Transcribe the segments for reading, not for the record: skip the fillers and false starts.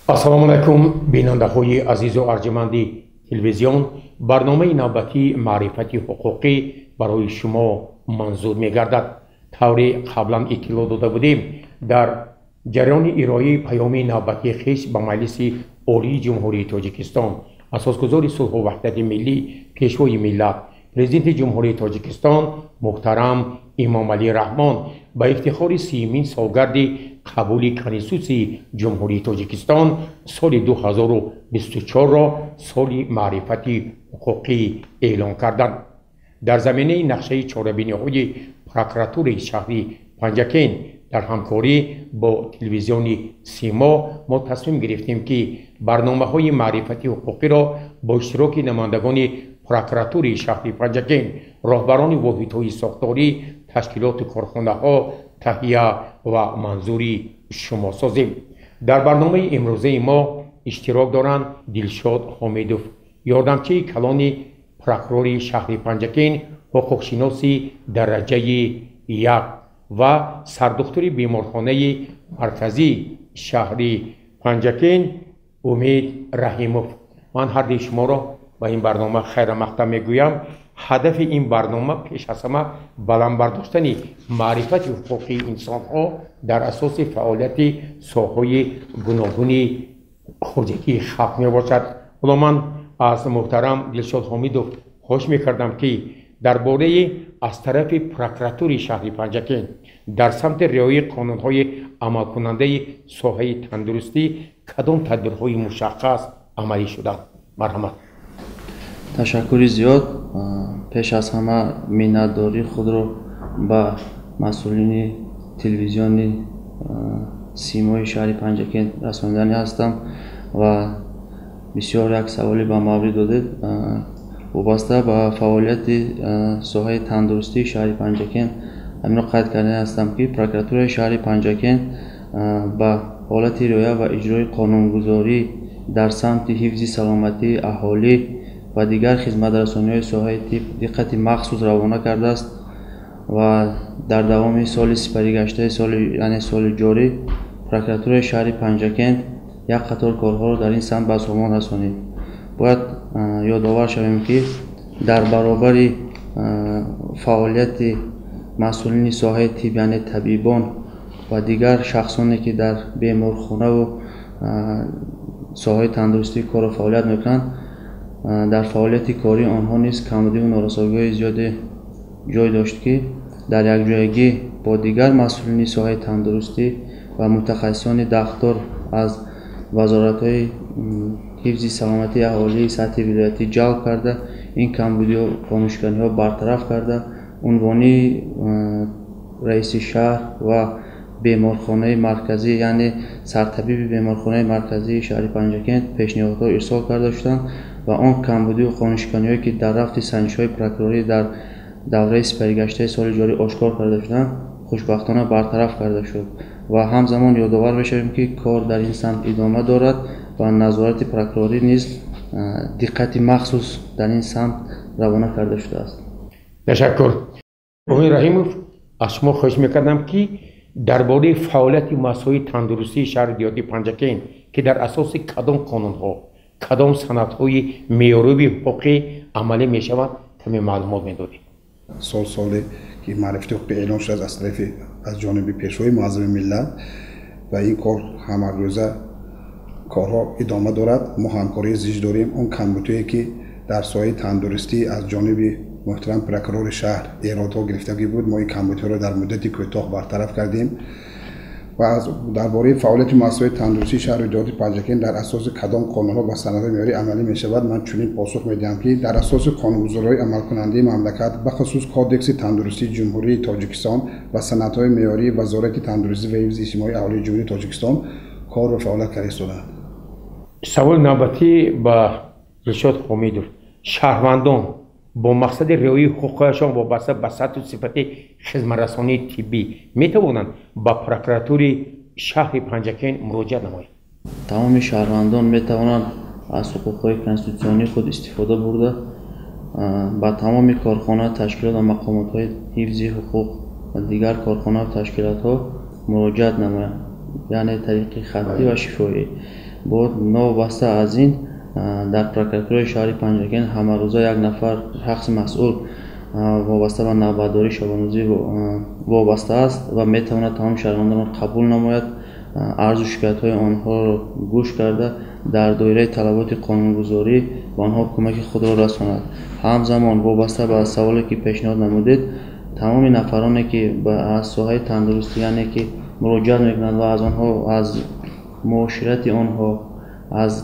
السلام علیکم بیننده های عزیز و ارجمند تلویزیون. برنامه نوبتی معرفت حقوقی برای شما منظور می گردد. طوری قبلا اطلاع داده بودیم در جریان ارائه پیام نوبتی خویش به مجلس عالی جمهوری تاجیکستان، اساسگزار صلح و وحدت ملی، پیشوای ملت، پرزیدنت جمهوری تاجیکستان محترم امام علی رحمان به افتخار 30مین سالگرد قبول کنستیتوسی جمهوری تاجیکستان سال 2024 را سال معرفت حقوقی اعلان کردند. در زمینه نقشه چاره‌بینی‌های پروکراتور شهری پنجکین در همکاری با تلویزیون سیما ما تصمیم گرفتیم که برنامه‌های معرفت حقوقی را با اشتراک نمایندگان پروکراتور شهری پنجکین، راهبران واحدهای ساختاری، تشکیلات کارخانه‌ها تهیه و منظوری شما سازیم. در برنامه امروزه ما اشتراک دارند دلشاد حامدوف، یاردمچی کلان پروکرور شهر پنجکین، حقوقشناسی درجه 1 و سردختر بیمارخانه مرکزی شهر پنجکین امید رحیموف. من هر دو شما را با این برنامه خیر مقدم میگویم. هدف این برنامه پیش از همه بلند برداشتن معرفت حقوقی انسان ها در اساس فعالیت ساحه‌های گوناگون خوردگی خلق می باشد. حالا من از محترم دلشاد حامدوف خواهش میکردم که درباره از طرف پروکراتور شهر پنجکین در سمت رعایت قانون‌های عمل کننده ساحه تندرستی کدام تدبیرهای مشخص عملی شده؟ مرحمت. تشکر زیاد. پیش از همه منتداری خود را به مسئولین تلویزیون سیمای شهر پنجکین رساندنی هستم و بسیار یک سوالی به ما داده وابسته به فعالیت ساحه تندرستی شهر پنجکین. همین را قید کرده هستم که پروکراتور شهر پنجکین به حالت رعایت و اجرای قانونگذاری در سمت حفظ سلامتی اهالی و دیگر خدمت‌رسانی‌های ساحه طب دقت مخصوص روانه کرده است و در دوام سال سپری گشته سال جاری پروکراتور شهر پنجکین یک قطار کارها را در این سمت به سامان رسانید. باید یادآور شویم که در برابر فعالیت مسئولین ساحه طب یعنی طبیبان و دیگر شخصانی که در بیمارخانه و ساحه تندرستی کار و فعالیت میکنند، در فعالیت کاری آنها نیز کمبودی و نارسایی‌های زیادی جای داشت که در یک جایگی با دیگر مسئولین ساحه تندرستی و متخصصان دختر از وزارت‌های حفظ سلامتی اهالی سطح ولایتی جلب کرده این کمبودی و کانشکنی‌ها برطرف کرده عنوانی رئیس شهر و بیمارخانه مرکزی یعنی سرطبیب بیمارخانه مرکزی شهر پنجکین پیشنهادها ارسال کرده شدند و آن کمبودی و خانشکنی‌هایی که در رفت سنجش‌های پروکروری در دوره سپریگشته سال جاری آشکار کرده شدند خوشبختانه برطرف کرده شد و همزمان یادآور بشویم که کار در این سمت ادامه دارد و نظارت پروکروری نیز دقت مخصوص در این سمت روانه کرده شده است. تشکر. امید رحیموف، از شما خواهش میکردم که درباره فعالیت مسائل تندرستی شهر دیهاتی پنجکین که در اساس کدام قانون‌ها کدام سندهای معیاری حقوقی عملی میشود کمی معلومات میدادید. سالی که معرفت حقوقی اعلام شد از جانب پیشوای معظم ملت و این کار همه روزه کارها ادامه دارد. ما همکاری زیاد داریم. اون کمبودی که در ساحه تندرستی از جانب محترم پروکرور شهر ایرادها گرفتگی بود، ما این کمبودی را در مدت کوتاه برطرف کردیم و از درباره فعالیت مسائل تندرستی شهر دیهاتی پنجکین در اساس کدام قانون‌ها و سندهای معیاری عملی می‌شود، من چنین پاسخ می‌دهم که در اساس قانون‌گذاری‌های عمل کننده مملکت به خصوص کادکس تندرستی جمهوری تاجیکستان و سندهای معیاری وزارت تندرستی و حفظ اجتماعی اهالی جمهوری تاجیکستان کار و فعالیت کرده شدند. سوال نوبتی با دلشاد حامدوف. شهروندان با مقصد رعایت حقوقشان وابسته به سطح و صفت خدمت‌رسانی طبی میتوانند با پروکراتور شهر پنجکین مراجعه نمایند. تمام شهروندان میتوانند از حقوق‌های کنستیتوسیونی خود استفاده برده با تمام کارخانه، تشکیلات و مقامات‌های حفظ حقوق و دیگر کارخانه و تشکیلات‌ها مراجعه نمایند، یعنی طریق خطی و شفاهی. بود نوبسته از این در پروکراتوری شهر پنجگین همه روزه یک نفر شخص مسئول وابسته به نوبرداری شبانروزی وابسته است و میتواند تمام شهروندان قبول نماید، عرض و شکایت های آنها را گوش کرده در دایره طلبات قانونگذاری به آنها کمک خود را رساند. همزمان وابسته به سوالی که پیشنهاد نمودید، تمام نفرانی که از ساحه تندرستی یعنی که مراجعت میکنند و از آنها از معاشرت آنها از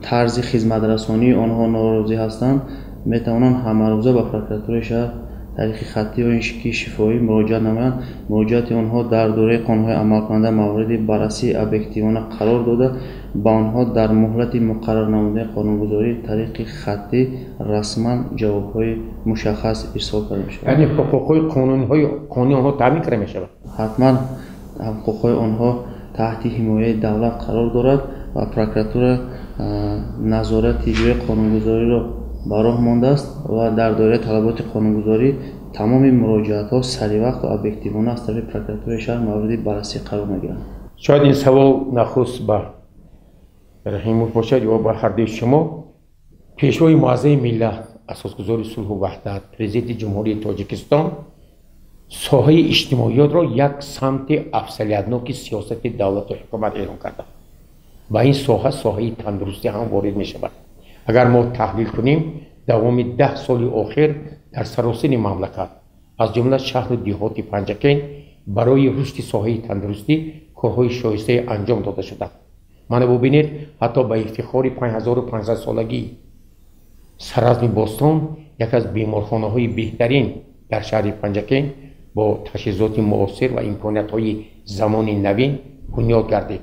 طرز خدمت رسانی آنها ناراضی هستند میتوانند همه روزه به پروکراتوری شهر طریق خطی و انشکی شفاهی مراجعت نمایند. مراجعت آنها در دوره قانون‌های عمل کننده مورد بررسی ابجکتیوانه قرار داده با آنها در مهلت مقرر نموده قانونگذاری طریق خطی رسما جواب‌های مشخص ارسال کرده می‌شود. یعنی حقوق‌های قانونی آنها تامین کرده می‌شود. حتما حقوق‌های آنها تحت حمایت دولت قرار دارد و پروکراتور نظارت اجرای قانونگذاری را براه مانده است و در دایره طلبات قانونگذاری تمام مراجعت‌ها سریع وقت و ابجکتیوانه از طرف پروکراتور شهر مورد بررسی قرار می‌گیرند. شاید این سوال نخست به رحیم‌پور باشد یا به هر دوی شما. پیشوای معظم ملت، اساسگذار صلح و وحدت، پرزیدنت جمهوری تاجیکستان ساحه اجتماعیات را یک سمت افضلیتناک سیاست دولت و حکومت اعلام کرده. و این ساحه تندرستی هم وارد می‌شود. اگر ما تحلیل کنیم دوام 10 سال اخیر در سراسر مملکت از جمله شهر و دیهات پنجگین برای رشد ساحه تندرستی کارهای شایسته انجام داده شده. من ببینید حتی به افتخار 5500 سالگی سرزم باستان یک از بیمارخانه‌های بهترین در شهر پنجگین با تجهیزات معاصر و امکانات‌های زمان نوین بنیاد گردید.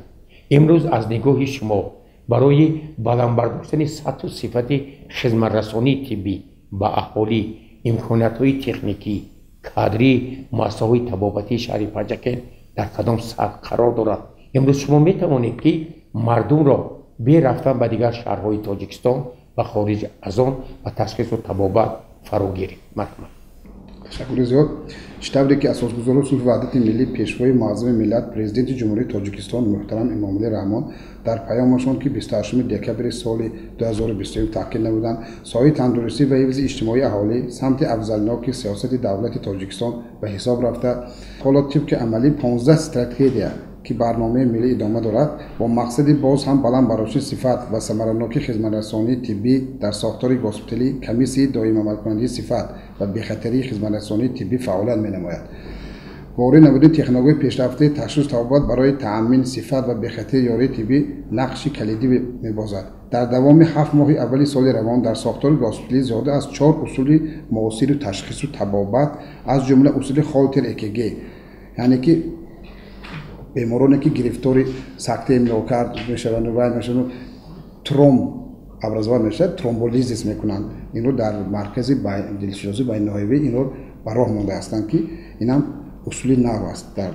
امروز از نگاه شما برای بلند برداشتن سطح و صفت خدمت‌رسانی طبی به اهالی، امکانات‌های تکنیکی، کادری مؤسسه‌های طبابتی شهر پنجگین در کدام سطح قرار دارد؟ امروز شما می‌توانید که مردم را بی رفتن به دیگر شهرهای تاجیکستان و خارج از آن و تشخیص و طبابت فرا گیرید. مرحبا. تشکر زیاد. شتابی که اساسگذار صلح و وحدت ملی پیشوای معظم ملت پرزیدنت جمهوری تاجیکستان محترم امامعلی رحمان در پیامشان که 28 دکبر سال 2021 تاکید نمودند ساحه تندرستی و حفظ اجتماعی اهالی سمت افضلناک سیاست دولت تاجیکستان به حساب رفته. حالا طبق عملی 15 استراتژی که برنامه ملی ادامه دارد با مقصد باز هم بلند برداشتن صفت و ثمرناک خدمت‌رسانی طبی در ساختار گوسپیتالی کمیسی دائم عملکننده صفت و بی‌خطری خدمت‌رسانی طبی فعالیت می‌نماید. وارد نمود تکنولوژی پیشرفته تشخیص طبابت برای تأمین صفت و بی‌خطری یاری طبی نقشی کلیدی می‌بازد. در دوام 7 ماه اولی سال روان در ساختار گوسپیتالی زیاده از 4 اصول معاصر تشخیص و طبابت از جمله اصول خالتر EKG یعنی که بیمارانی که گرفتار سکته میوکارد میشوند و میشوند ترومب ابرزوار میشه ترومبولیزیس میکنند. اینو در مرکز دلسوزی بین‌ناحیه‌ای اینو براه مونده هستند که این هم اصول نو است. در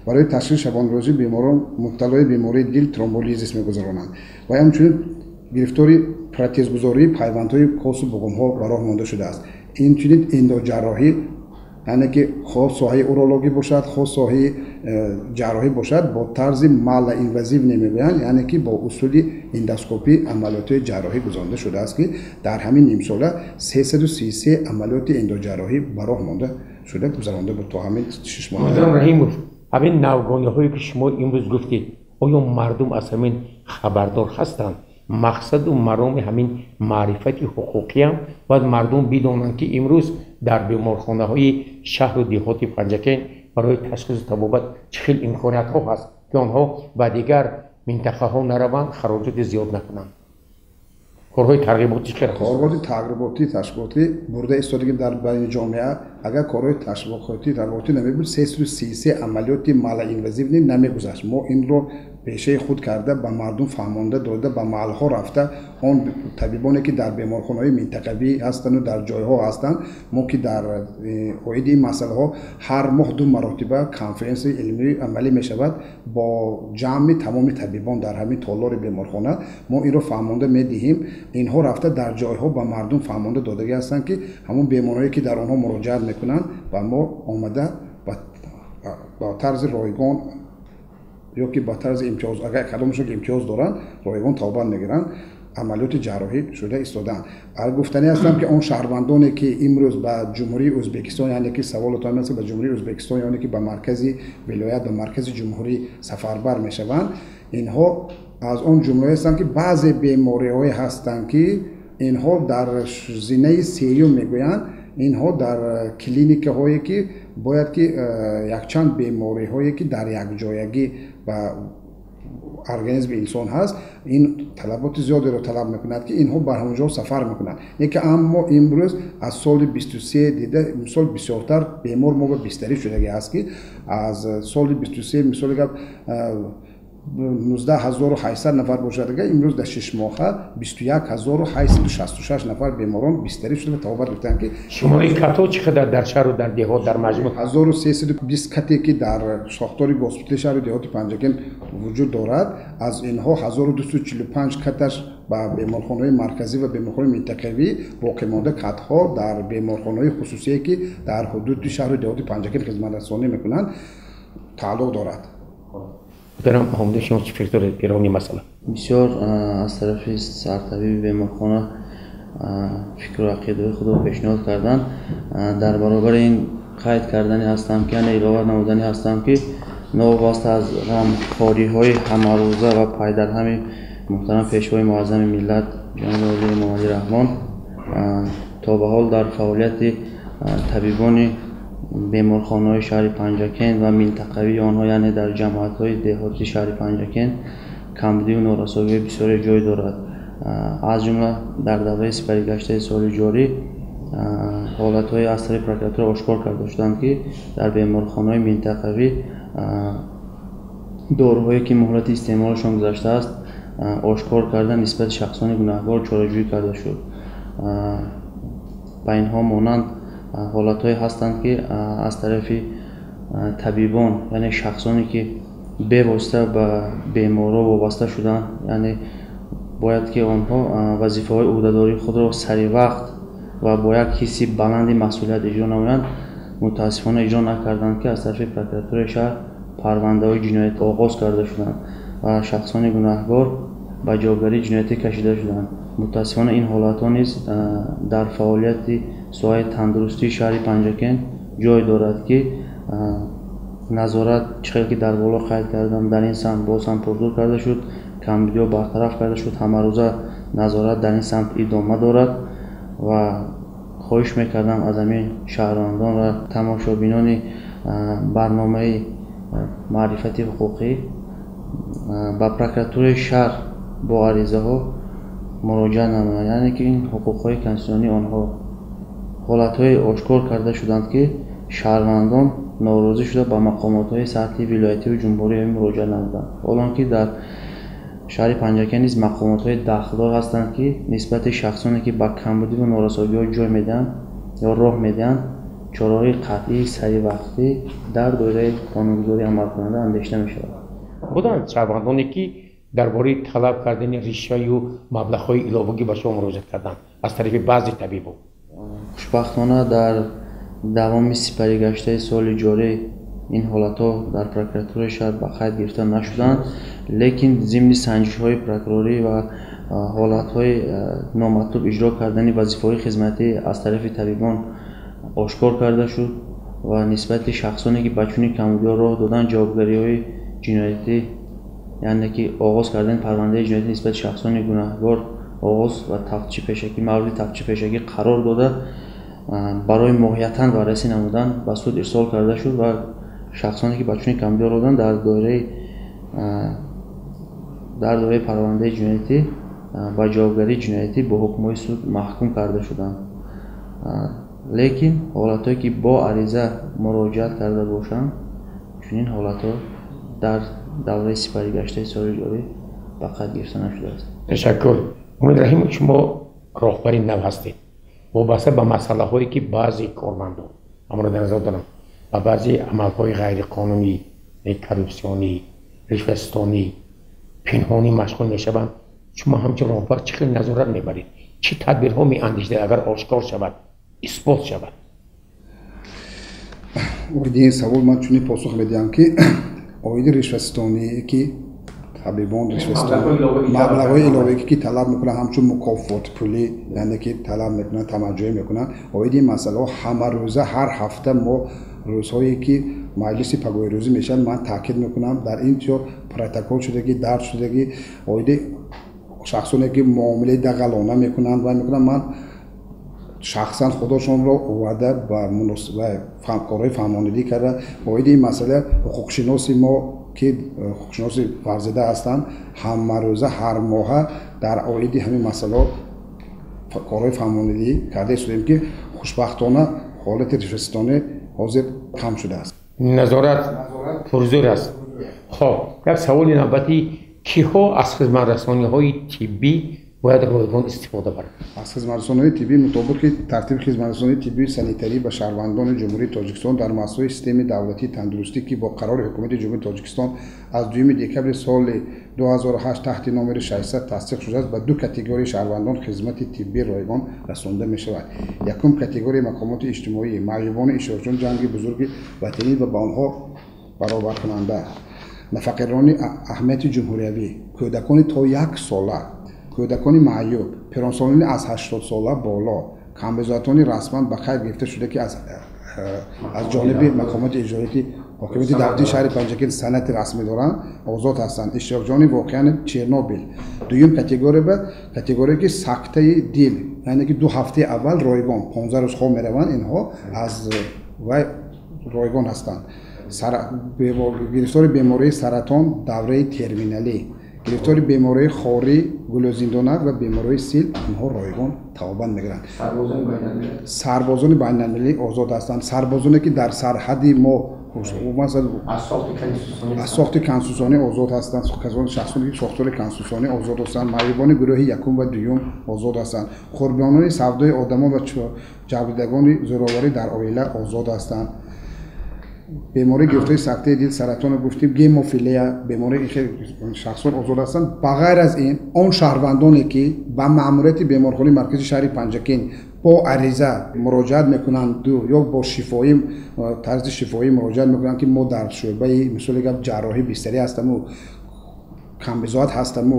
برای تشخیص شبانه‌روزی بیماران مبتلای بیماری دل ترومبولیزیس میگذرانند و همچنین گرفتاری پراتزگذاری پیوندهای کوس و بوم‌ها براه مونده شده است. این چنین اندوجراحی یعنی که خود ساحه اورولوژی باشد خود ساحه جراحی باشد با طرز مال اینوازیو نمیگویند یعنی که با اصول اندوسکوپی عملیات جراحی گذرانده شده است که در همین نیم ساله 333 عملیات اندوجراحی براه مانده شده گذرانده بود تا همین 6 ماه. مادام رحیم‌پور همین نوگانی‌هایی که شما امروز گفتید آیا مردم از همین خبردار هستند؟ مقصد و مرام همین معرفت حقوقی هم باید مردم بدانند که امروز در بیمارخانه‌های شهر و دیهات پنجگین برای تشخیص و طبابت چه خیلی امکانات‌ها هست که آنها به دیگر منطقه‌ها نروند خراجات زیاد نکنند. کارهای ترغیباتی چه کارهای تشویقاتی برده ایستادگی در بین جامعه اگر کارهای ترغیباتی نمیبود 333 عملیات مال اینوازیو نمیگذشت. ما این رو پیشه خود کرده به مردم فهمانده داده به محل‌ها رفته آن طبیبانی که در بیمارخانه‌های منطقوی هستند و در جای‌ها هستند ما که در اوید این مسئله‌ها هر ماه 2 مرتبه کنفرانس علمی عملی می‌شود با جمع تمام طبیبان در همین تالار بیمارخانه ما این رو فهمانده می‌دهیم. اینها رفته در جای‌ها به مردم فهمانده داده هستند که همون بیمارایی که در آنها مراجعت می‌کنند و ما آمده با طرز رایگان ё ки ба тарзи имтиёз агар кадомашон ки имтиёз доранд роягон тавба мегиранд амалиёти ҷарроҳӣ шуда истодаанд. Гуфтанӣ ҳастам ки он шаҳрвандоне ки имрӯз ба ҷумҳурии Ӯзбекистон яъне ки саволотон аст ба ҷумҳурии Ӯзбекистон яъне ки ба маркази вилоят ба маркази ҷумҳурӣ сафарбар мешаванд, инҳо аз он ҷумла ҳастанд ки баъзе бемориҳое ҳастанд ки инҳо дар зинаи серюм мегӯянд, инҳо дар клиникаҳое ки бояд ки якчанд бемориҳое ки дар якҷоягӣ ба организми инсон ҳаст, ин талаботи зиёдеро талаб мекунад ки инҳо бар ҳамонҷо сафар мекунанд. Яке аммо имрӯз аз соли 23 дида мисол бисёртар бемор мо ба бистарӣ шудагӣ аст ки аз соли 23 мисоли гап 19800 нафар бошад, агар имрӯз дар 6 моҳа 21866 нафар беморон бистарӣ шуда тавба гирифтанд ки шумораи катҳо чӣ қадар дар шаҳру дар деҳот дар маҷмӯъ 1320 кате ки дар сохтори госпитали шаҳри деҳоти Панҷакен вуҷуд дорад, аз инҳо 1245 каташ ба беморхонаҳои марказӣ ва беморхонаҳои минтақавӣ, боқӣ монда катҳо дар беморхонаҳои хусусие ки дар ҳудуди шаҳри деҳоти Панҷакен хизматрасонӣ мекунанд тааллуқ дорад. برم همون شما چی فکر دارید پیرانی مسئله؟ بسیار از طرف سرطبیب بیمارخانه فکر و عقیده خود رو پیشنهاد کردن. در برابر این قید کردنی هستم که یعنی علاوه نمودنی هستم که نوابسته از غمخواری های همه روزه و پایدر همین محترم پیشوای معظم ملت جناب علی محمدی رحمان تا به حال در فعالیت طبیبان بیمارخانه‌های شهر پنجاکن و منطقوی آنها یعنی در جماعت‌های دهاتی شهر پنجاکن کمبودی و نارسایی بسیار جای دارد. از جمله در دوره سپریگشته سال جاری حالت‌های از طریق پروکراتور آشکار کرده شدند که در بیمارخانه‌های منطقوی داروهایی که مهلت استعمالشان گذشته است آشکار کردن نسبت شخصان گناهکار چاره‌جویی کرده شد. با اینها مانند حالت‌هایی هستند که از طرف طبیبان یعنی شخصانی که به واسطه به بیمارا وابسته شدن، یعنی باید که آنها وظیفه‌های عهده‌داری خود را سریع وقت و با یک حس بلند مسئولیت اجرا نمایند، متاسفانه اجرا نکردند که از طرف پروکراتور شهر پرونده‌های جنایت آغاز کرده شدند و شخصان گناهکار به جاگیری جنایتی کشیده شدند. متاسفانه این حالت‌ها نیز در فعالیت ساحه تندرستی شهر پنجاکن جای دارد که نظارت چقدر که در بالا قید کردم در این سمت باز هم پردور کرده شد، کمبودی ها برطرف کرده شد. همه روزه نظارت در این سمت ادامه دارد و خواهش میکردم از همین شهروندان و تماشابینان برنامه معرفتی حقوقی با پروکراتور شهر با عریضه ها مراجعه نمایند، یعنی که این حقوق های کنستیتوسیونی آنها حالت های آشکار کرده شدند که شهروندان ناراضی شده با مقامات های سطحی ولایتی و جمهوری مراجعه نمودند. حالان که در شهر پنجاکن نیز مقامات های دخلدار هستند که نسبت شخصانی که با کمبودی و نارسایی ها جای میدن یا راه میدن چاره‌های قطعی سریع وقتی در دایره قانونگذاری عمل کننده اندیشیده میشود. بودند شهروندانی که درباره طلب کردن ریشه و مبلغ‌های علاوه‌ای به شما مراجعه کردند از طریق بعضی طبیبان. خوشبختانه در دوام سپریگشته سال جاری این حالت‌ها در پروکراتور شهر به قید گرفته نشدند، لیکن ضمن سنجش‌های پروکوروری و حالت‌های نامطلوب اجرا کردن وظیفه‌های خدمتی از طرف طبیبان آشکار کرده شد و نسبت شخصانی که بچونی کمبودی راه دادن جوابگری‌های جنایتی یعنی که آغاز کردن پرونده جنایتی نسبت شخصان گناهکار آغاز و تفتیش پیشگی مورد تفتیش پیشگی قرار داده برای ماهیتاً بررسی نمودن به سود ارسال کرده شد و شخصانی که بچونی کمبودی راه دادن در دوره پرونده جنایتی و جوابگری جنایتی به حکم‌های سود محکوم کرده شدند. لیکن حالت‌هایی که با عریضه مراجعت کرده باشند چنین حالت‌ها در دوره سپریگشته سال جاری به قید گرفته نشده است. تشکر. امید رحیم شما راهبر نو هستید. وابسته به مسئله هایی که بعضی کارمندان امر در نظر دارم و بعضی عملهای غیر قانونی، کروپسیونی، رشوه‌ستانی، پنهانی مشغول میشوند، شما همچون راهبر چه نظارت میبرید؟ چه تدبیرها میاندیشید اگر آشکار شود، اثبات شود؟ وقتی این سوال من چونی پاسخ میدم که оиди ришватстоние ки табибон маблағҳои иловие ки талаб мекунанд ҳамчун мукофот пулӣ яъне ки талаб мекунанд тамаҷҷӯҳӣ мекунанд оиди масъалаҳо ҳама рӯза ҳар ҳафта мо рӯзҳое ки маҷлиси пагоҳирӯзӣ мешавад ман таъкид мекунам дар ин ҷо протокол шудагӣ дард шудагӣ оиди шахсоне ки муомилаи дағалона мекунанд ва мекунанд ман шахсан худошонро оварда ба корҳои фаҳмондидӣ карда оиди ин масъала ҳуқуқшиноси мо ки ҳуқуқшиноси варзида ҳастанд ҳамарӯза ҳар моҳа дар оиди ҳамин масъалаҳо корҳои фаҳмондидӣ карда истодем ки хушбахтона ҳолати ришватситонӣ ҳозир кам шудааст. назорат пурзӯр аст. хоб як саволи навбатӣ киҳо аз хизматрасониҳои тиббӣ бояд ройгон истифода баранд? аз хизматрасониҳои тиббӣ мутобиқи тартиби хизматрасонии тиббии санитарӣ ба шаҳрвандони ҷумҳурии тоҷикистон дар масъулаи системи давлатии тандурустӣ ки бо қарори ҳукумати ҷумҳурии тоҷикистон аз 2 декабри соли 2008 таҳти номери 600 тасдиқ шудааст ба ду категорияи шаҳрвандон хизмати тиббии ройгон расонда мешавад. Якум категорияи мақомоти иҷтимоӣ маъюбони ishtirokчиёни ҷанги бузурги ватанӣ ва ба онҳо баробаркунанда, нафақирони аҳамияти ҷумҳуриявӣ, кӯдакони то 1 сола, кӯдакони маъюб, пиронсолони аз 80 сола боло, камбизоатони расман ба қайд гирифта шуда ки аз ҷониби мақомоти иҷроияти ҳокимияти давлати шаҳри Панҷакил санати расмӣ доранд озод ҳастанд. иштирокҷони воқеани Чернобил. Дуюм категория ки сактаи дил, яъне ки 2 ҳафтаи аввал ройгон 15 рӯз хоб мераванд, инҳо аз вай ройгон ҳастанд. гирифтори бемории саратон давраи терминалӣ, гирифтори бемории хорӣ, гулӯзиндонак ва бемории сил, инҳо ройгон табобат мегиранд. Сарбозони байналмилалӣ озод ҳастанд. Сарбозоне ки дар сарҳади мо аз сохти конститутсионӣ озод ҳастанд. шахсоне ки сохтори конститутсионӣ озод ҳастанд. маъюбони гурӯҳи якум ва дуюм озод ҳастанд. қурбонони савдои одамон ва ҷабрдидагони зӯроварӣ дар оила озод ҳастанд. бемори гирифтори сактаи дил, саратон гуфтим, гемофилия, бемори шахсон озод ҳастанд. ба ғайр аз ин он шаҳрвандоне ки ба маъмурияти беморхонаи маркази шаҳри Панҷакин бо ариза муроҷиат мекунанд ё бо шифоӣ тарзи шифоӣ муроҷиат мекунанд ки мо дар шӯъбаи мисоли гап ҷарроҳӣ бистарӣ ҳастаму камбизоат ҳастаму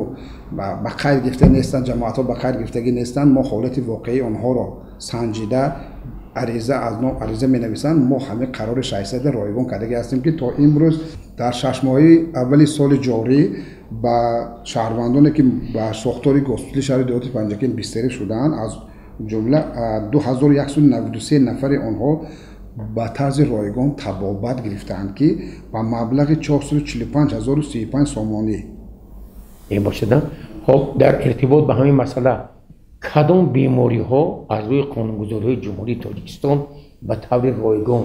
ба қайд гирифта нестанд, ҷамоатҳо ба қайд гирифтагӣ нестанд, мо ҳолати воқеии онҳоро санҷида ариза менависанд. мо ҳамин қарори 600 ройгон кардагӣ ҳастем ки то имрӯз дар 6 моҳи аввали соли ҷорӣ ба шаҳрвандоне ки ба сохтори госпитали шаҳри деҳоти Панҷакин бистарӣ шудаанд, аз ҷумла 2193 нафари онҳо ба тарзи ройгон табобат гирифтаанд ки ба маблағи 445035 сомонӣ мебошад. хоб дар иртибот ба ҳамин масъала кадом бемориҳо аз рӯи қонунгузориҳои ҷумҳурии тоҷикистон ба таври ройгон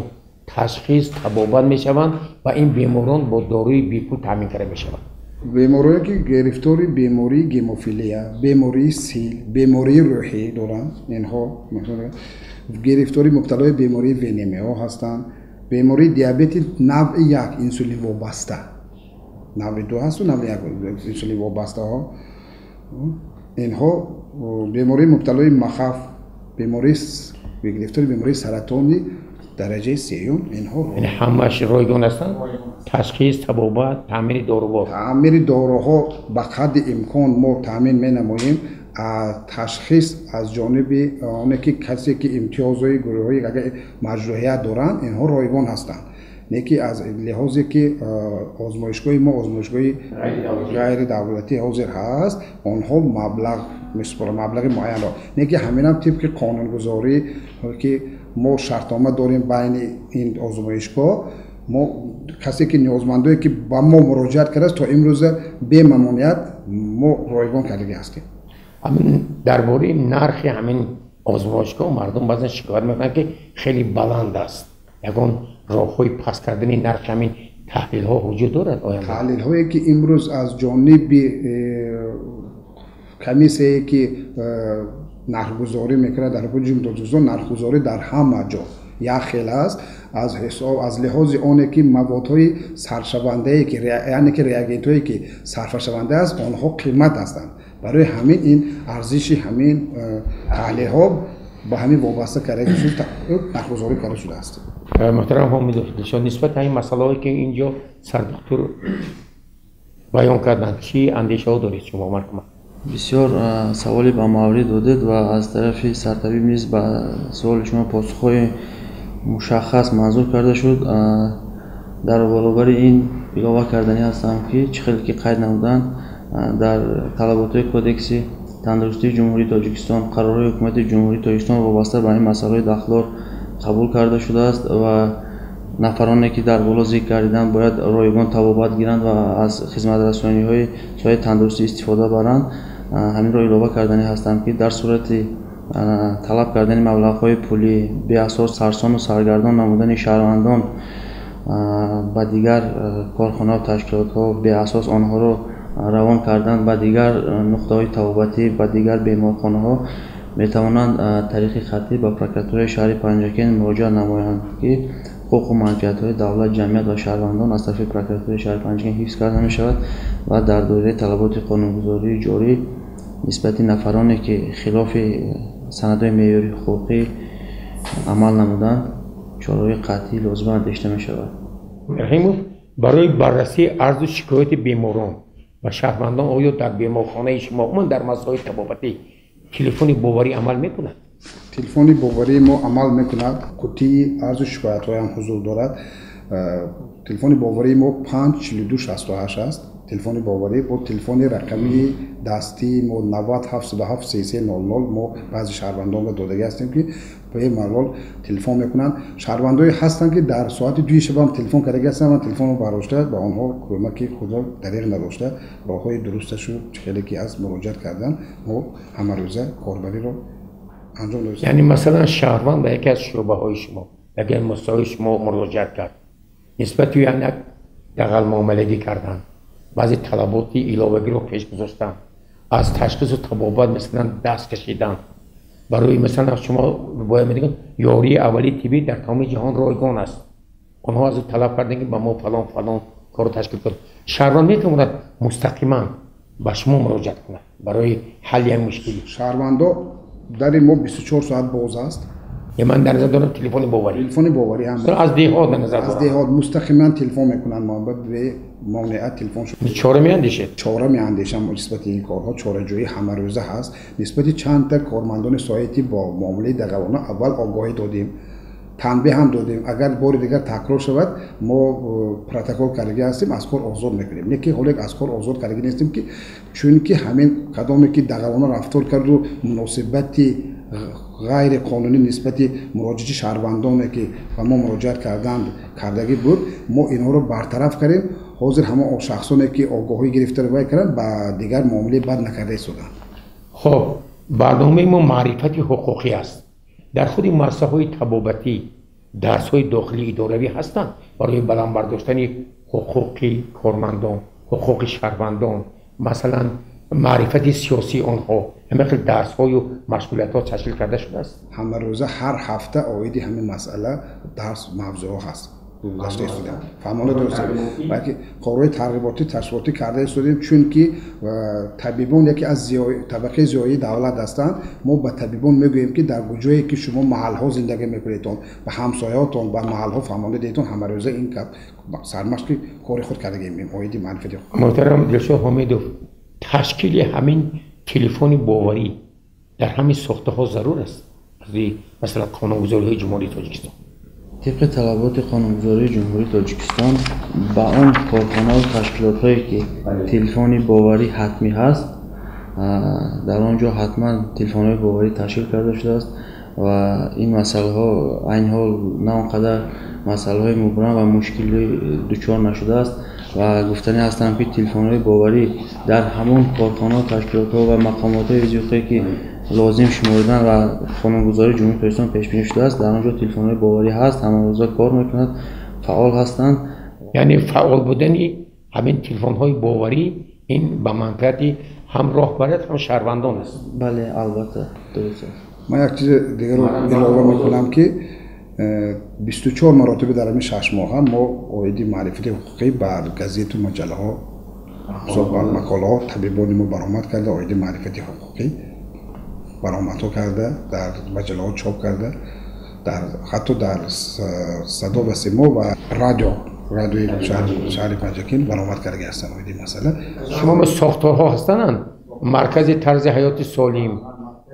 ташхис табобат мешаванд ва ин беморон бо доруи бепул таъмин карда мешаванд? беморие ки гирифтори бемории гемофилия, бемории сил, бемории рӯҳӣ доранд, инҳо гирифтори мубталои бемории ВНМО ҳастанд, бемории диабети навъи 1 инсулин вобаста, навъи 2 ҳасту навъи 1 инсулин вобастаҳо, инҳо бемории мубталои махаф, гирифтори бемории саратони дараҷаи сеюм, инҳо ҳамаш ройгон ҳастанд. ташхис, табобат, таъмини доруҳо. таъмини доруҳо ба қадри имкон мо таъмин менамоем. ташхис аз ҷониби оне ки касе ки имтиёзҳои гурӯҳҳои агар маҷрӯҳият доранд, инҳо ройгон ҳастанд. не ки аз лиҳозе ки озмоишгоҳи мо озмоишгоҳи ғайридавлатӣ ҳозир ҳаст, онҳо маблағи муайянро, не ки ҳаминам тибқи қонунгузорӣ ки мо шартнома дорем байни ин озмоишгоҳ, мо касе ки ниёзмандое ки ба мо муроҷиат кардааст то имрӯза бемамоният мо ройгон кардагӣ ҳастем. ҳамин дар бораи нархи ҳамин озмоишгоҳ мардум баъзан шикоят мекунанд ки хеле баланд аст. ягон роҳҳои паст кардани нархи ҳамин таҳлилҳо вуҷуд дорад? таҳлилҳое ки имрӯз аз ҷониби комиссияе ки нархгузорӣ мекунад дар ҳукумати ҷумҳурии тоҷикистон, нархгузорӣ дар ҳама ҷо як хел аст. аз лиҳози оне ки маводҳои сарфшавандае ки яъне ки реагентҳое ки сарфшаванда аст, онҳо қимат ҳастанд. барои ҳамин ин арзиши ҳамин таҳлилҳо با همین وابسته کرده شد نخگزاری کرده شده است. محترم حامد دلشاد، نسبت به این مسائلی که اینجا سردکتر بیان کردند چی اندیشه ها دارید شما مرحوم؟ بسیار سوالی به مورد دادید و از طرف سرطبیب نیز به سوال شما پاسخهای مشخص منظور کرده شد. در برابر این اضافه کردنی هستم که چه خیلی که قید نمودن در طلبات کودکس تندرستی جمهوری تاجیکستان قرار حکومت جمهوری تاجیکستان وابسته به این مسائل داخلار قبول کرده شده است و نفرانی که در بالا ذکر کردن باید رایگان تبابت گیرند و از خدمت رسانی های سایه تندرستی استفاده برند. همین را اضافه کردنی هستم که در صورت طلب کردن مبلغ های پولی به اساس سرسان و سرگردان نمودن شهروندان با دیگر کارخانه و تشکیلات ها به اساس آنها را روان کردن به دیگر نقطه های تبابتی با دیگر بیمارخانه ها می توانند طریق خطی با پروکراتوری شهر پنجکین مراجعه نمایند که حقوق و منفعت های دولت، جمعیت و شهروندان از طرف پروکراتوری شهر پنجکین حفظ کرده می شود و در دایره طلبات قانونگذاری جاری نسبت نفرانی که خلاف سندهای معیاری حقوقی عمل نمودند چاره‌های قطعی لازمه اندیشیده می شود. رحیموف، برای بررسی عرض و شکایت بیماران و شهروندان آیا در بیمارخانه شما من در مسائل تبابتی تلفن باوری عمل میکند؟ تلفن باوری ما عمل میکند. قطعی عرض و شکایت های هم حضور دارد. تلفن باوری ما 54268 است. تلفن باوری با تلفن رقمی دستی ما 907773300 ما بعضی شهروندان را داده هستیم که به این ملال تلفن میکنند. شهروندایی هستند که در ساعت 2 شب هم تلفن کرده هستند و تلفن رو برداشته به آنها کمک خدا دریغ نداشته. راههای درستش رو خیلی که از مراجعت کردن ما همه روزه کاربری رو انجام دادیم. یعنی مثلا شهروند به یکی از شعبه های شما اگر مسائل شما مراجعت کرد نسبت به یک دغل معامله‌ای کردن، بعضی طلباتی علاوه‌ای رو پیش گذاشتن، از تشخیص و تبابت مثلا دست کشیدن، برای مثلا شما باید میگن یاری اولی طبی در تمام جهان رایگان است، آنها از طلب کردن که با ما فلان کارو تشکیل کنید. شهروند میتواند مستقیما با شما مراجعت کنه برای حل یک مشکلی. شهروندا در ما 24 ساعت باز است. من در نظر دارم تلفن باوری. تلفن باوری هم از دیهات در نظر از دیهات مستقیما تلفن میکنن. ما به مانعت تلفن شد. چاره میاندیشه. چاره میاندیشم نسبت این کارها چاره جویی همه روزه هست. نسبت چند تا کارمندان سایتی با معامله دغلانه اول آگاهی دادیم. تنبیه هم دادیم اگر بار دیگر تکرار شود ما پروتکل کردگی هستیم از کار آزاد میکنیم. یکی حالا از کار آزاد کردگی نیستیم که چون که همین قدامی که دغلانه رفتار کرد و مناسبتی غیر قانونی نسبت مراجعه شهروندانی که به ما مراجعت کردگی بود ما اینها رو برطرف کردیم. حاضر همه شخصانی که آگاهی گرفته رو کردن با دیگر معامله بد نکرده شدن. خب برنامه ما معرفت حقوقی است. در خود مؤسسه‌های طبابتی درس‌های داخلی اداروی هستند برای بلند برداشتن حقوق کارمندان، حقوق شهروندان، مثلا معرفت سیاسی آنها، همه درس‌های و مشغولیت‌ها تشکیل کرده شده است. همه روزه هر هفته آیدی همین مسئله درس موضوع هست. گذشته استودیم فهمانده درسته بلکه کارهای ترغیباتی تشویقاتی کرده استودیم چون که طبیبان یکی از طبقه زیایی دولت هستند. ما به طبیبان میگوییم که در کجایی که شما محل‌ها زندگی میکنید به همسایه‌هاتون به محل‌ها فهمانده دیتون همه روزه این سرمشق کار خود کرده مییم آیدی معرفتی. محترم دلشاد حامدوف، تشکیل همین تلفن باوری در همین ساخته‌ها ضرور است. مثلا قانونگذاری جمهوری تاجیکستان طبق طلبات قانونگذاری جمهوری تاجیکستان با اون کارخانه و تشکیلات هایی که تلفن باوری حتمی هست در آنجا حتما تلفن های باوری تشکیل کرده شده است و این مسئله ها این حال نه آنقدر مسئله های مبرم و مشکلی دچار نشده است و گفتنی هستم که تلفن های باوری در همون کارخانه و تشکیلات ها و مقامات وظیفه‌ای که لازم شمردن و قانونگذاری جمهوری تاجیکستان پیش بینی شده است در آنجا تلفن های باوری هست، همه روزا کار میکنند، فعال هستند. یعنی فعال بودن همین تلفن های باوری این به منفعت هم راهبرت هم شهروندان است. بله البته درست است. من یک چیز دیگر رو اضافه میکنم که 24 مراتب در همین 6 ماه هم ما آیدی معرفت حقوقی بر گزیت و مجله ها مقاله ها طبیبان ما برآمد کرده آیدی معرفت حقوقی برآمدها کرده، در مجلات چاپ کرده، حتی در صدا و سیما و رادیوی شهر پنجکین برآمد کرده هستند. این مسئله شما ساختارها هستند، مرکز طرز حیات سالم،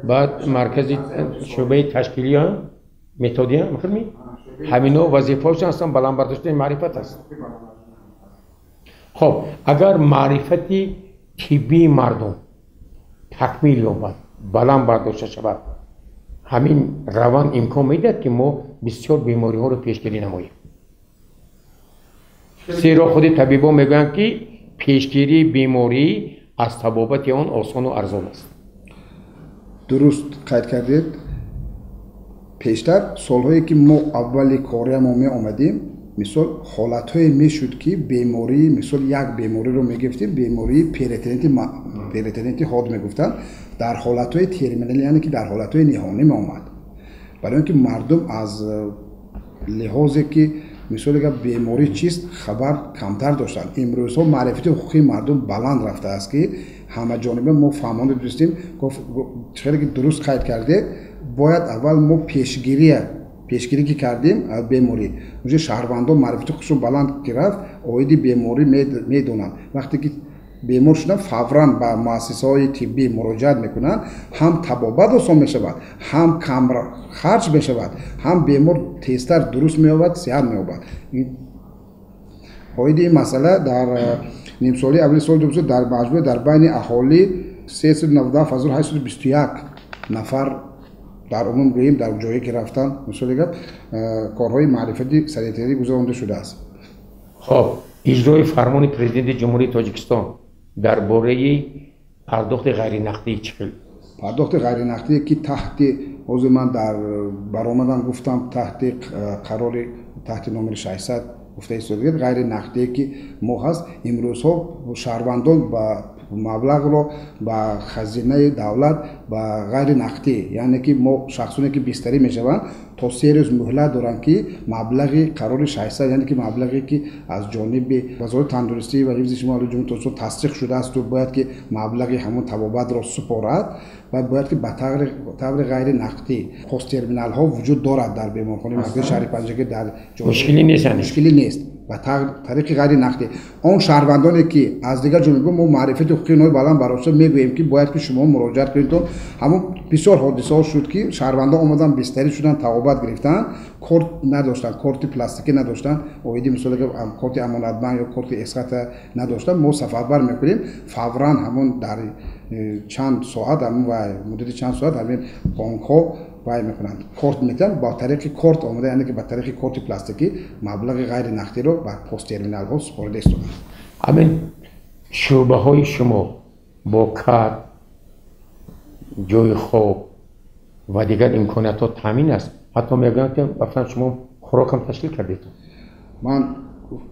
بعد مرکز شعبه تشکیلی ها متدی ها می‌فهمی؟ همینا وظیفه‌هاشون هستن بلند برداشتن معرفت است. خب اگر معرفتی طبی مردم تکمیل یابد، بلند برداشته شود، همین روان امکان میدهد که ما بسیار بیماری ها رو پیشگیری نماییم. زیرا خود طبیبا میگویند که پیشگیری بیماری از طبابت آن آسان و ارزان است. درست قید کردید. پیشتر سالهایی که ما اولی کاری ما می آمدیم، مثال حالت‌های میشد که بیماری، مثال یک بیماری رو میگفتیم، بیماری پریتونیت حاد میگفتن، در حالت‌های ترمینال، یعنی که در حالت‌های نهانی می آمد. برای اینکه مردم از لحاظی که مثال اگر بیماری چیست خبر کمتر داشتن. امروزها معرفت حقوقی مردم بلند رفته است که همه جانبه ما فهمانده دوستیم. خیلی که درست قید کرده، باید اول ما پیشگیری که کردیم از بیماری، اونجا شهروندان معرفت خودشون بلند گرفت، اویدی بیماری میدونن. وقتی که بیمار شدن فوراً به مؤسسه‌های طبی مراجعت میکنن، هم طبابت آسان میشود، هم کم خرج میشود، هم بیمار تیزتر درست مییابد، صحت مییابد. این مسئله در نیم سالی اول سال 2000 در مجموع در بین اهالی 397,821 نفر در عموم گوییم در جایی که رفتن مثلا کارهای معرفتی سانیتری گذرانده شده است. خب اجرای فرمان پرزیدنت جمهوری تاجیکستان درباره پرداخت غیر نقدی چه؟ پرداخت غیر نقدی که تحت حوزه من در برآمدم گفتم تحت قرار تحت نمره 600 گفته ایستاده، غیر نقدی که ما هست امروزها شهروندان با مبلغ رو با خزینه دولت با غیر نقدی، یعنی که ما شخصانی که بستری میشوند تا 3 روز مهلت دارن که مبلغ قرار 600، یعنی که مبلغی که از جانب وزارت تندرستی و حفظ شمال جمهوری تصدیق شده است و باید که مبلغ همون طبابت را سپارد و باید که به طور غیر نقدی پست ترمینال ها وجود دارد در بیمارخانه مرکزی شهر پنجگیر. در مشکلی نیست و طریق غیر نقدی اون شهروندانی که از دیگر جنوب ما معرفت حقوقی اونها بلند براشون میگوییم که باید که شما مراجعت کنید. همون بسیار حادثه ها شد که شهروندان اومدن بستری شدن، طبابت گرفتن، کارت نداشتن، کارت پلاستیکی نداشتن، اویدی مثلا که کارت امانتمند یا کارت اسقاط نداشتن. ما سفربر میکنیم فوراً همون در چند ساعت همون و مدت چند ساعت همین بانک ها وای میکنند کارت میتن با طریق کارت آمده، یعنی که با طریق کارت پلاستیکی مبلغ غیر نقدی رو با پست ترمینال ها سپرده است. همین شعبه های شما با کار، جای خواب و دیگر امکانات ها تامین است. حتی میگن که مثلا شما خوراک هم تشکیل کردید. من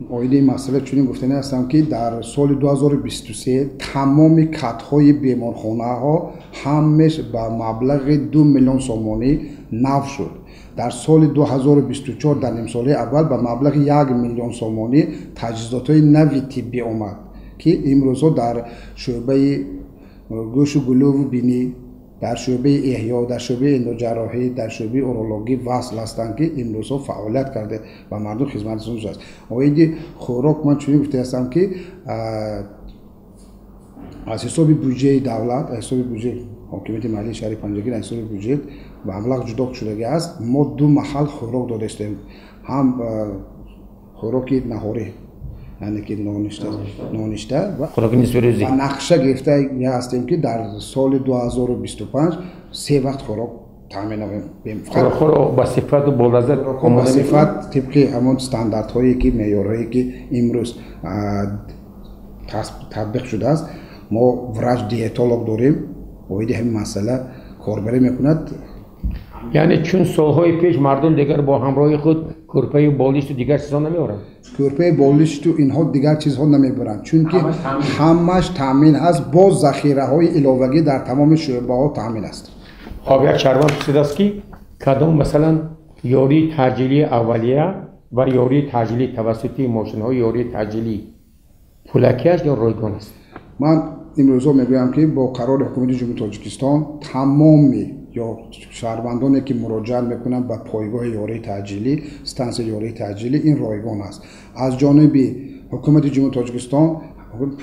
اویدی مسئله چنین گفتنی هستم که در سال 2023 تمام کات‌های بیمارخانه ها همش با مبلغ 2 میلیون سومانی نو شد. در سال 2024 در نیم سال اول با مبلغ 1 میلیون سومانی تجهیزات های نوی طبی آمد که امروزها در شعبه گوش و گلو و بینی، در شعبه احیا، در شعبه اندوجراحی، در شعبه اورولوژی وصل هستند که امروزها فعالیت کرده و مردم خدمتشون است. اویدی خوراک من چنین گفته هستم که از حساب بودجه دولت، از حساب بودجه حاکمیت محلی شهر پنجگیر، از حساب بودجه مبلغ جدا شده است. ما 2 محل خوراک داده استیم، هم خوراک نهاری یعنی که نانشته و خوراک نصف روزی و نقشه گرفته هستیم که در سال 2025 3 وقت خوراک تامین کنیم. خوراک با صفت و با لذت با صفت طبق همون استانداردهایی که معیارهایی که امروز تطبیق شده است. ما وراج دیتولوگ داریم و همین مسئله کاربری میکند. یعنی چون سالهای پیش مردم دیگر با همراه خود کورپه بالشت و دیگر چیزها نمیبرند. کورپه بالشت و اینها دیگر چیزها نمیبرند چون که همش تامین هست. با ذخیره های علاوه‌ای در تمام شعبه ها تامین است. خب یک شهروند پرسیده است که کدام مثلا یاری تجلیلی اولیه و یاری تجلیلی توسطی ماشین های یاری تجلیلی پولکی است یا رایگان است؟ من امروز میگویم که با قرار حکومت جمهوری تاجیکستان تمام یا شهروندانی که مراجعه میکنن به پایگاه یاری تعجیلی استانس یاری تعجیلی این رایگان است. از جانب حکومت جمهوری تاجیکستان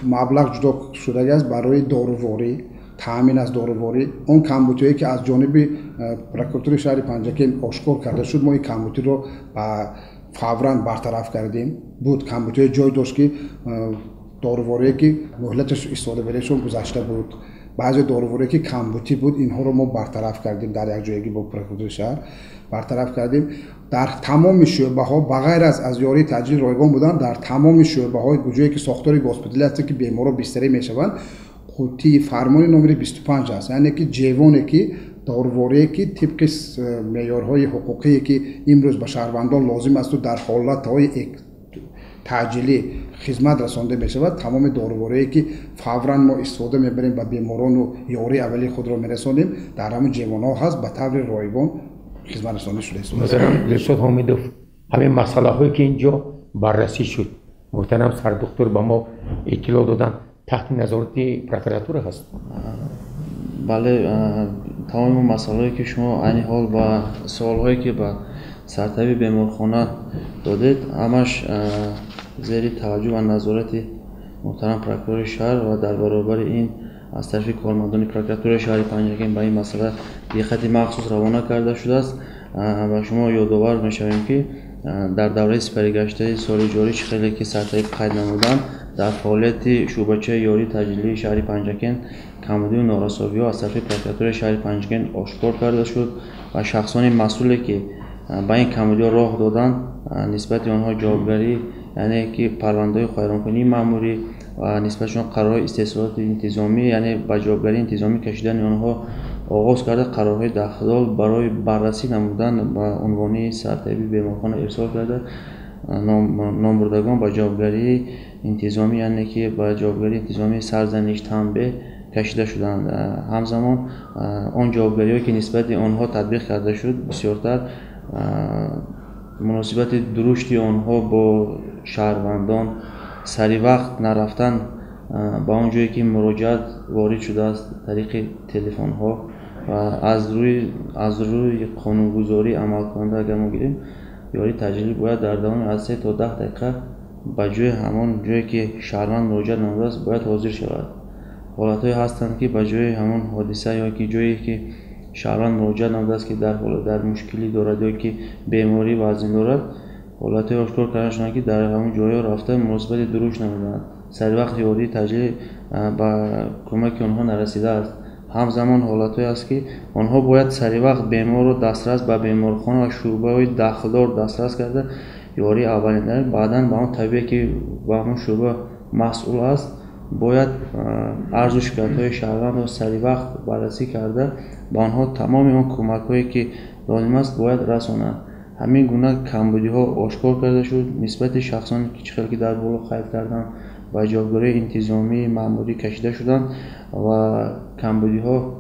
مبلغ جدا شده است برای داروواری، تامین از داروواری. اون کمبودی که از جانب پروکوراتور شهر پنجکین آشکار کرده شد، ما این کمبودی رو فوراً برطرف کردیم. بود کمبودی جای داشت که داروواری که مهلتش استفاده بهشون گذشته بود، بعضی داروواری که کمبودی بود اینها رو ما برطرف کردیم، در یک جایی با پروکوراتور شهر برطرف کردیم. در تمام شعبه ها بغیر از یاری تعجیل رایگان بودن، در تمام شعبه های جایی که ساختار هسپتالی هست که بیمارا بستری میشوند، قوطی فرمان نمره 25 است، یعنی که جوانی که داروواری که طبق معیارهای حقوقی که امروز به شهروندان لازم است و در حالت‌های تعجیلی خدمت رسانده می شود، تمام داروواری که فوراً ما استفاده میبریم به بیماران و یاری اولی خود را میرسانیم در همون جوان‌ها هست به طور رایگان خدمت رسانده شده است. مثلا رشاد حامدوف، همین مسئله هایی که اینجا بررسی شد محترم سردکتر به ما اطلاع دادن تحت نظارت پروکوراتور هست؟ بله، تمام مسائلی که شما عین حال و سوالهایی که به سرطبیب بیمارخانه دادید همش زیر توجه و نظارت محترم پروکوراتور شهر و در برابر این از طرف کارمندان پروکوراتور شهر پنجکین به این مسئله دقت مخصوص روانه کرده شده است و شما یادآور می‌شویم که در دوره سپری گشته سال جاری خیلی که سرطبیب قید نمودن در فعالیت شعبه‌چه یاری تجلیلی شهر پنجکین کمبودی و نارساوی‌ها از طرف پروکوراتور شهر پنجکین آشکار کرده شد و شخصان مسئولی که به این کمبودی راه دادن نسبت آنها جوابگری، یعنی که پرونده خیرانکنی مأموری و نسبتشون قرارهای استحصالات انتظامی، یعنی به جوابگری انتظامی کشیدن آنها آغاز کرده، قرارهای داخل برای بررسی نمودن با عنوان سرطبیب بیمارخانه ارسال کرده. نامبردگان با جوابگری انتظامی، یعنی که با جوابگری انتظامی سرزنش تنبیه کشیده شدند. همزمان آن جوابگری‌هایی که نسبت آنها تطبیق کرده شد بسیارتر مناسبت درشتی آنها با شهروندان، سری وقت نرفتن با اون جایی که مراجعت وارد شده است طریق تلفن ها و از روی قانونگذاری عمل کننده اگر ما گیریم، یاری تجلیلی باید در دوران از 3 تا 10 دقیقه به جای همان جایی که شهروند مراجعت نموده است باید حاضر شود. حالت‌هایی هستند که به جای همون حادثه یا که جایی که شهروند مراجعت نموده است که در مشکلی دارد یا که بیماری وزن دارد، حالت‌های آشکار کردن شدند که در همون جایی رفته مناسبت دروش نمودند، سر وقت یاری تجلیل به کمک آنها نرسیده است. همزمان حالت‌هایی است که آنها باید سر وقت بیمار رو دسترس به بیمارخانه و شعبه‌های داخلدار دسترس کرده یاری اولین در بعداً به اون طبیعی که به اون شعبه مسئول است باید عرض و شکایت‌های شهروند رو سری وقت بررسی کرده به آنها تمام اون کمک‌هایی که لازم است باید رسانند. همین گونه کمبودی‌ها آشکار کرده شد نسبت شخصانی که خیلی در بالا قید کردن و جوابگری انتظامی مأموری کشیده شدند و کمبودی‌ها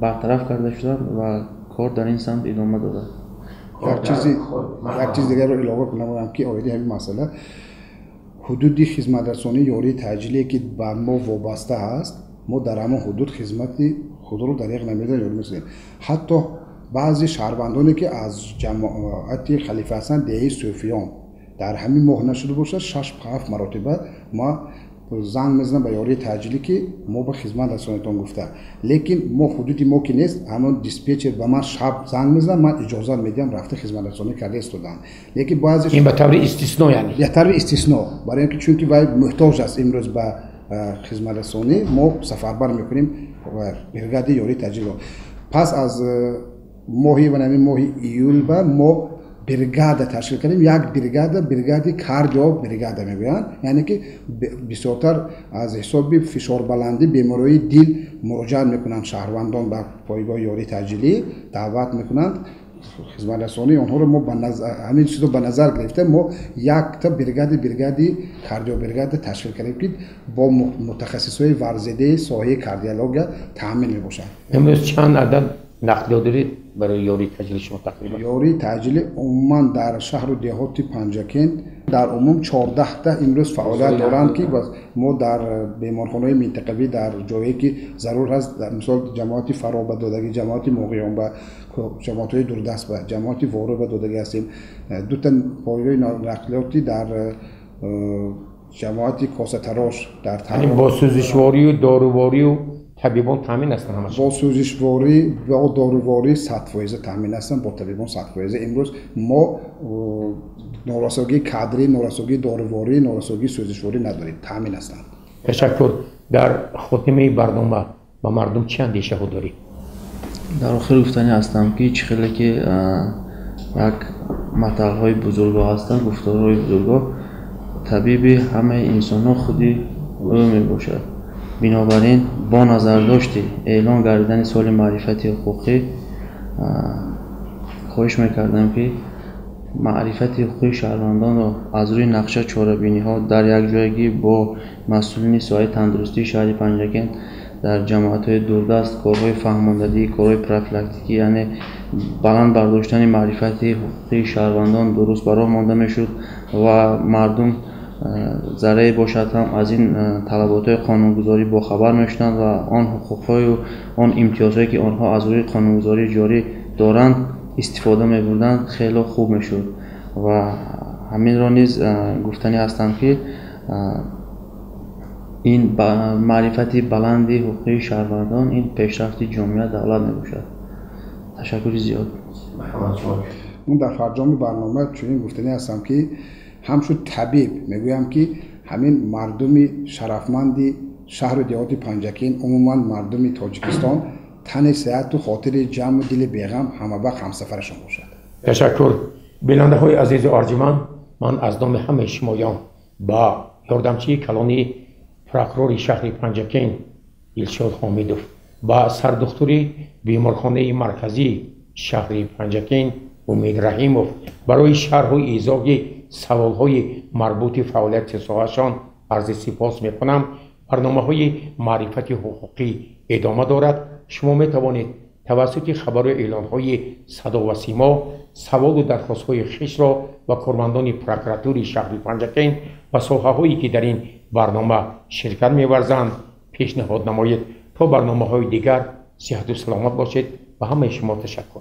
برطرف کرده شدند و کار در این سمت ادامه داده. یک چیز دیگر رو علاوه کنم که آیدی همین مسئله حدودی خدمت رسانی یاری تعجیلی که به ما وابسته است، ما در همون حدود خدمت خود رو دریغ نمیدن یاری می‌کنیم. حتی بعضی شهروندانی که از جماعت خلیفه حسن دهه صوفیان در همین ماه نشده باشه 6-7 مرتبه ما زنگ میزنم به یاری تعجیلی که ما به خدمت رسانیتون گفته، لیکن ما حدودی ما که نیست، همون دیسپچر به من شب زنگ میزنم من اجازه میدم رفته خدمت رسانی کرده استودن. لیکن بعضی این به طور استثنا، یعنی به طور استثنا، برای اینکه چون که وای محتاج است امروز به خدمت رسانی ما سفربر میکنیم و برگاد یاری تعجیلی. پس از ماهی و نمی ماهی ایول به ما بریگاد تشکیل کردیم. یک بریگاد کار یا بریگاد میگویند، یعنی که بسیارتر از حساب فشار بلندی بیماری دل مراجعه میکنند شهروندان به پایگاه یاری تعجیلی دعوت میکنند خدمت رسانی آنها رو ما همین چیزو به نظر گرفته ما یک تا بریگادی کاردیو بریگاد تشکیل کردیم که با متخصصای ورزیده ساحه کاردیولوژی تامین میباشند. امروز چند عدد نقل دارید برای یاری تجلی شما تقریبا؟ یاری تجلی عموما در شهر و دهات پنجکین در عموم 14 تا امروز فعالیت دارند که ما در بیمارخانه‌های منطقوی در جایی که ضرور هست، در مثال جماعت فرا به دادگی، جماعت موقعیان و جماعت‌های دوردست و جماعت وارو به دادگی هستیم. دو تا پایگاه نقلیاتی در جماعت کاسه تراش در یعنی با سوزشواری و داروواری و طبیبان تامین هستن همش؟ با سوزشواری و داروواری 100% تامین هستن، با طبیبان 100%. امروز ما نورساگی کادری، نورساگی داروواری، نورساگی سوزشواری نداریم، تامین هستن. تشکر. در خاتمه برنامه با مردم چه اندیشه ها دارید؟ در آخر گفتنی هستم که هیچ خیلی که یک مطلب های بزرگا هستن، گفتارهای بزرگا، طبیب همه انسان ها خودی او می باشد. بنابراین با نظر داشتی اعلان گردیدن سال معرفتی حقوقی خواهش میکردم که معرفت حقوقی شهروندان را از روی نقشه چاره‌بینی ها در یک جایگی با مسئولین ساحه تندرستی شهر پنجکین در جماعت های دوردست کارهای فهماندهی، کارهای پروفیلاکتیکی، یعنی بلند برداشتن معرفت حقوقی شهروندان درست برای مانده میشد و مردم ذره باشد هم از این طلبات قانونگذاری با خبر میشدند و آن حقوق‌های و آن امتیازهایی که آنها از روی قانونگذاری جاری دارند استفاده می‌بردند خیلی خوب میشد. و همین را نیز گفتنی هستم که این معرفت بلندی حقوقی شهروندان این پیشرفت جامعه دولت میباشد. تشکر زیاد. من در فرجام برنامه چنین گفتنی هستم که همچون طبیب میگویم که همین مردم شرفمندی شهر و دهات پنجکین، عموما مردم تاجیکستان، تن صحت و خاطر جمع و دل بیغم همه وقت همسفرشان باشد. تشکر. بیننده های عزیز و ارجمند، من از نام همه شمایان با یاردمچی کلانی پروکرور شهر پنجکین دلشاد حامیدوف با سردختوری بیمارخانه مرکزی شهر پنجکین امید رحیموف برای شرح و ایضاح سوالهای مربوط فعالیت ساحه‌شان عرض سپاس میکنم. برنامه‌های معرفت حقوقی ادامه دارد. شما می توانید توسط خبر و اعلان‌های صدا و سیما سوال و درخواست‌های خویش را و کارمندان پروکراتوری شهر پنجکین و ساحه‌هایی که در این برنامه شرکت می‌ورزند پیشنهاد نمایید. تا برنامه‌های دیگر صحت و سلامت باشید و همه شما تشکر.